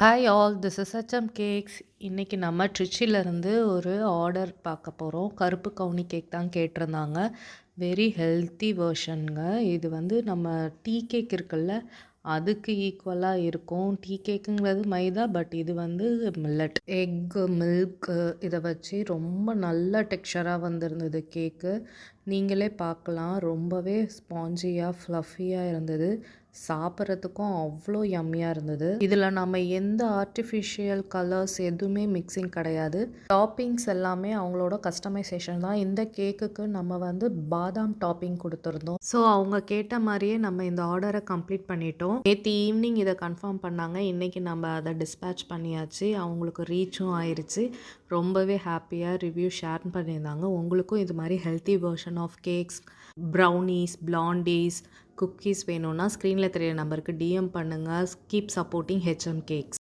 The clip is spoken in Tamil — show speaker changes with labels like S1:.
S1: Hi all, this is HM cakes. இன்றைக்கி நம்ம ட்ரிச்சிலேருந்து ஒரு ஆர்டர் பார்க்க போகிறோம். கருப்பு கவுனி கேக் தான் கேட்டிருந்தாங்க. வெரி ஹெல்த்தி வெர்ஷனுங்க. இது வந்து நம்ம டீ கேக் இருக்குல்ல, அதுக்கு ஈக்குவலாக இருக்கும். டீ கேக்குங்கிறது மைதா, பட் இது வந்து மில்லட். எக்கு, மில்க்கு இதை வச்சு ரொம்ப நல்ல டெக்ஸ்சராக வந்திருந்தது கேக்கு. நீங்களே பார்க்கலாம், ரொம்பவே ஸ்பாஞ்சியாக ஃப்ளஃபியாக இருந்தது. சாப்பிட்றதுக்கும் அவ்வளோ யம்மியாக இருந்தது. இதில் நம்ம எந்த ஆர்டிஃபிஷியல் கலர்ஸ் எதுவுமே மிக்சிங் கிடையாது. டாப்பிங்ஸ் எல்லாமே அவங்களோட கஸ்டமைசேஷன் தான். இந்த கேக்குக்கு நம்ம வந்து பாதாம் டாப்பிங் கொடுத்துருந்தோம். ஸோ அவங்க கேட்ட மாதிரியே நம்ம இந்த ஆர்டரை கம்ப்ளீட் பண்ணிட்டோம். நேற்று ஈவினிங் இதை கன்ஃபார்ம் பண்ணாங்க. இன்றைக்கி நம்ம அதை டிஸ்பேட்ச் பண்ணியாச்சு. அவங்களுக்கு ரீச்சும் ஆயிடுச்சு. ரொம்பவே ஹாப்பியாக ரிவ்யூ ஷேர் பண்ணியிருந்தாங்க. உங்களுக்கும் இது மாதிரி healthy version of cakes, brownies, blondies, cookies வேணும்னா ஸ்க்ரீனில் தெரிய நம்பருக்கு டிஎம் பண்ணுங்கள். Keep supporting HM cakes.